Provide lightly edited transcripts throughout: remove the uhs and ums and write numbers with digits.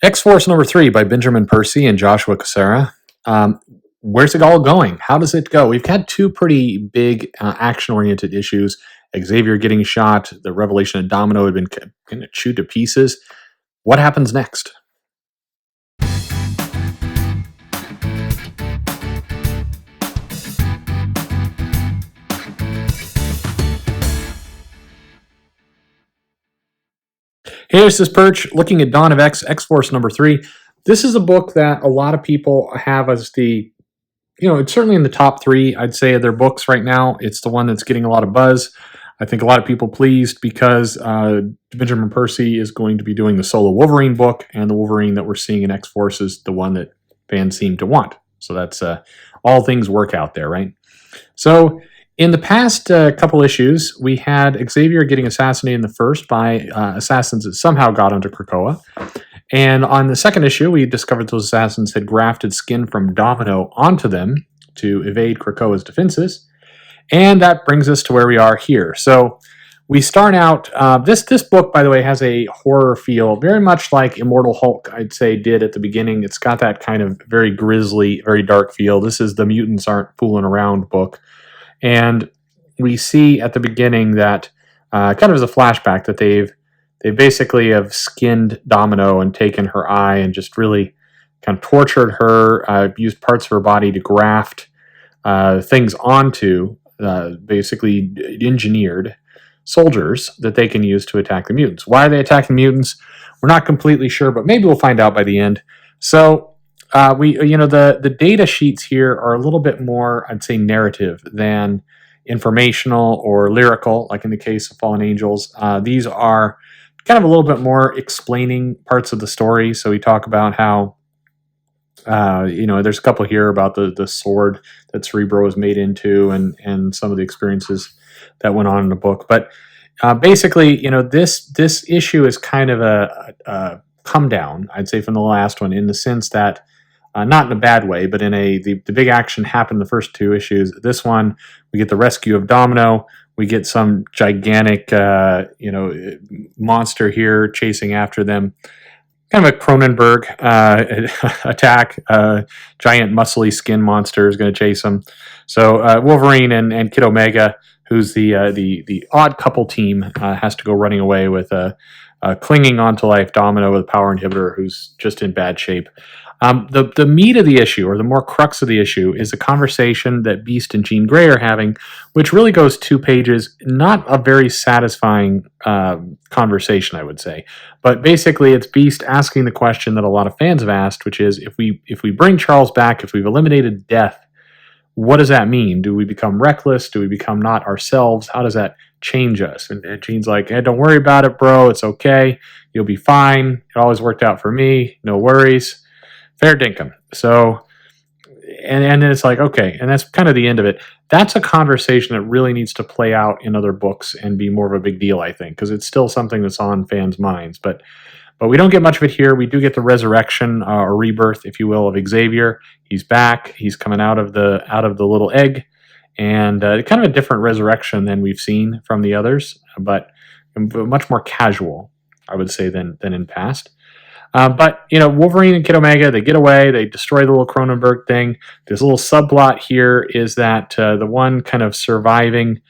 X-Force number 3 by Benjamin Percy and Joshua Cassara. Where's it all going? How does it go? We've had two pretty big action-oriented issues. Xavier getting shot, the revelation of Domino had been kind of chewed to pieces. What happens next? Hey, this is Perch, looking at Dawn of X, X-Force number 3. This is a book that a lot of people have as the, it's certainly in the top 3, I'd say, of their books right now. It's the one that's getting a lot of buzz. I think a lot of people pleased because Benjamin Percy is going to be doing the solo Wolverine book, and the Wolverine that we're seeing in X-Force is the one that fans seem to want. So that's all things work out there, right? So in the past couple issues, we had Xavier getting assassinated in the first by assassins that somehow got onto Krakoa. And on the second issue, we discovered those assassins had grafted skin from Domino onto them to evade Krakoa's defenses. And that brings us to where we are here. So we start out, this book, by the way, has a horror feel, very much like Immortal Hulk, I'd say, did at the beginning. It's got that kind of very grisly, very dark feel. This is the Mutants Aren't Fooling Around book. And we see at the beginning that, kind of as a flashback, that they basically have skinned Domino and taken her eye and just really kind of tortured her, used parts of her body to graft things onto, basically engineered soldiers that they can use to attack the mutants. Why are they attacking mutants? We're not completely sure, but maybe we'll find out by the end. So the data sheets here are a little bit more, I'd say, narrative than informational or lyrical, like in the case of Fallen Angels. These are kind of a little bit more explaining parts of the story. So we talk about how, there's a couple here about the sword that Cerebro was made into and some of the experiences that went on in the book. But basically, this issue is kind of a come down, I'd say, from the last one, in the sense that, not in a bad way, but in the big action happened in the first two issues. This one, we get the rescue of Domino. We get some gigantic, monster here chasing after them. Kind of a Cronenberg attack. Giant muscly skin monster is going to chase them. So Wolverine and Kid Omega, who's the odd couple team, has to go running away with clinging onto life Domino with a power inhibitor, who's just in bad shape. The meat of the issue, or the more crux of the issue, is a conversation that Beast and Jean Grey are having, which really goes 2 pages. Not a very satisfying conversation, I would say. But basically, it's Beast asking the question that a lot of fans have asked, which is, if we bring Charles back, if we've eliminated death, what does that mean? Do we become reckless? Do we become not ourselves? How does that change us? And Jean's like, hey, don't worry about it, bro. It's okay. You'll be fine. It always worked out for me. No worries. Fair dinkum. So, and then it's like, okay, and that's kind of the end of it. That's a conversation that really needs to play out in other books and be more of a big deal, I think, because it's still something that's on fans' minds. But we don't get much of it here. We do get the resurrection or rebirth, if you will, of Xavier. He's back. He's coming out of the little egg, and kind of a different resurrection than we've seen from the others, but much more casual, I would say, than in past. But Wolverine and Kid Omega, they get away, they destroy the little Cronenberg thing. This little subplot here is that the one kind of surviving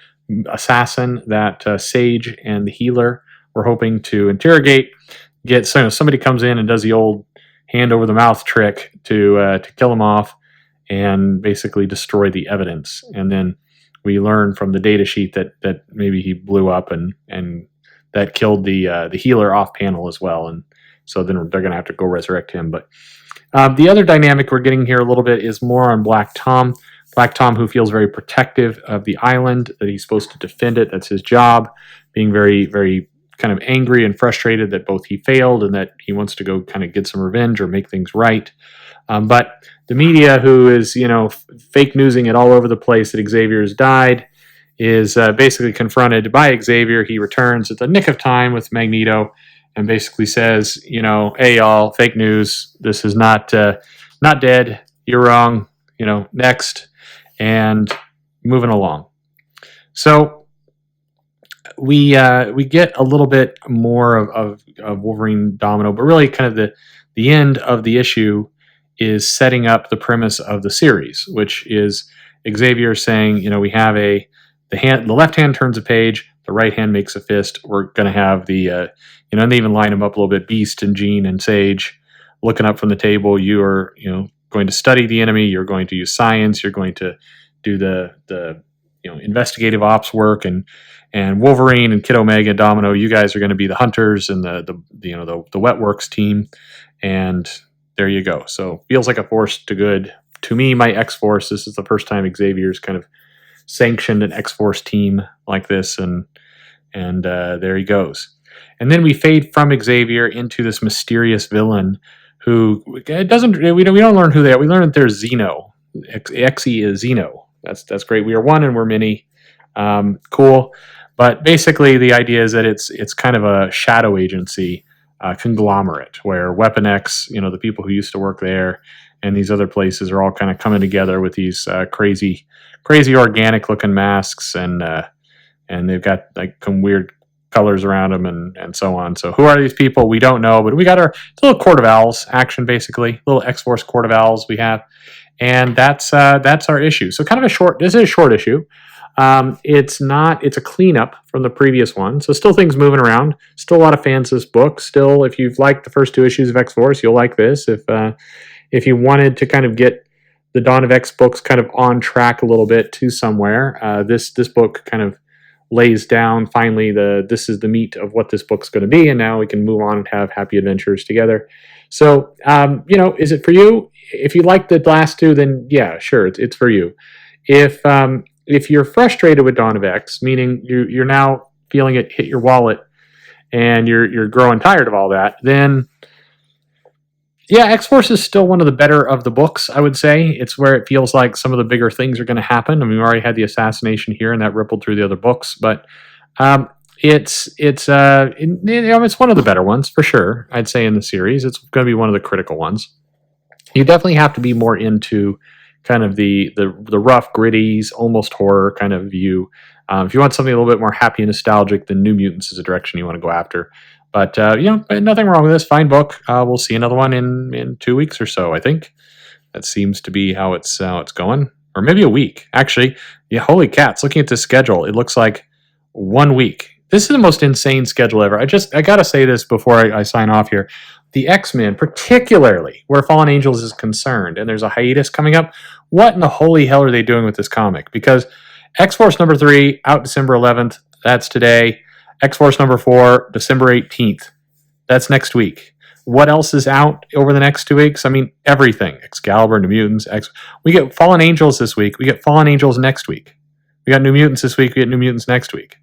assassin that Sage and the healer were hoping to interrogate somebody comes in and does the old hand over the mouth trick to kill him off and basically destroy the evidence. And then we learn from the data sheet that maybe he blew up and that killed the healer off panel as well. And so then they're going to have to go resurrect him. But the other dynamic we're getting here a little bit is more on Black Tom. Black Tom, who feels very protective of the island, that he's supposed to defend it. That's his job, being very, very kind of angry and frustrated that both he failed and that he wants to go kind of get some revenge or make things right. But the media, who is, fake newsing it all over the place that Xavier has died, is basically confronted by Xavier. He returns at the nick of time with Magneto and basically says, hey, y'all, fake news. This is not dead. You're wrong. Next. And moving along. So we get a little bit more of Wolverine Domino, but really kind of the end of the issue is setting up the premise of the series, which is Xavier saying, we have the left hand turns a page, the right hand makes a fist. We're going to have and they even line them up a little bit. Beast and Jean and Sage looking up from the table. You are, going to study the enemy. You're going to use science. You're going to do the investigative ops work, and Wolverine and Kid Omega and Domino. You guys are going to be the hunters and the wet works team, and there you go. So feels like a force to good to me. My X-Force. This is the first time Xavier's kind of sanctioned an X-Force team like this, and there he goes. And then we fade from Xavier into this mysterious villain who we don't learn who they are. We learn that they're Xeno. Xe is Xeno. That's great. We are one and we're many. Cool. But basically the idea is that it's kind of a shadow agency conglomerate where Weapon X, the people who used to work there and these other places are all kind of coming together with these crazy organic looking masks, and they've got like some weird colors around them and so on. So who are these people? We don't know, but we got our little Court of Owls action, basically little X-Force Court of Owls we have, and that's our issue. So kind of this is a short issue. It's a cleanup from the previous one. So still things moving around, still a lot of fans of this book. Still, if you've liked the first 2 issues of X-Force, you'll like this. If you wanted to kind of get the Dawn of X books kind of on track a little bit to somewhere, this book kind of lays down finally this is the meat of what this book's going to be, and now we can move on and have happy adventures together. So, is it for you? If you like the last 2, then yeah, sure, it's for you. If you're frustrated with Dawn of X, meaning you're now feeling it hit your wallet and you're growing tired of all that, then yeah, X-Force is still one of the better of the books, I would say. It's where it feels like some of the bigger things are going to happen. I mean, we already had the assassination here, and that rippled through the other books. But it's one of the better ones for sure. I'd say in the series, it's going to be one of the critical ones. You definitely have to be more into kind of the rough, gritty, almost horror kind of view. If you want something a little bit more happy and nostalgic, then New Mutants is a direction you want to go after. But, nothing wrong with this. Fine book. We'll see another one in 2 weeks or so, I think. That seems to be how it's going. Or maybe a week. Actually, yeah, holy cats. Looking at this schedule, it looks like 1 week. This is the most insane schedule ever. I got to say this before I sign off here. The X-Men, particularly where Fallen Angels is concerned, and there's a hiatus coming up, what in the holy hell are they doing with this comic? Because X-Force number 3, out December 11th. That's today. X-Force number 4, December 18th. That's next week. What else is out over the next 2 weeks? I mean, everything. Excalibur, New Mutants. We get Fallen Angels this week. We get Fallen Angels next week. We got New Mutants this week. We get New Mutants next week.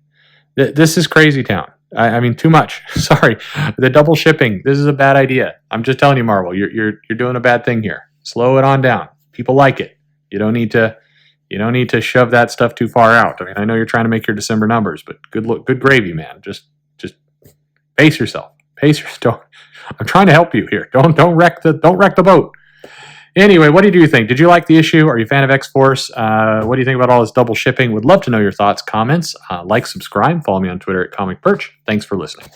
This is crazy town. I mean, too much. Sorry. The double shipping. This is a bad idea. I'm just telling you, Marvel. You're doing a bad thing here. Slow it on down. People like it. You don't need to shove that stuff too far out. I mean, I know you're trying to make your December numbers, but good gravy, man. Just pace yourself. I'm trying to help you here. Don't wreck the boat. Anyway, what do you think? Did you like the issue? Are you a fan of X-Force? What do you think about all this double shipping? Would love to know your thoughts, comments. Like, subscribe, follow me on Twitter at Comic Perch. Thanks for listening.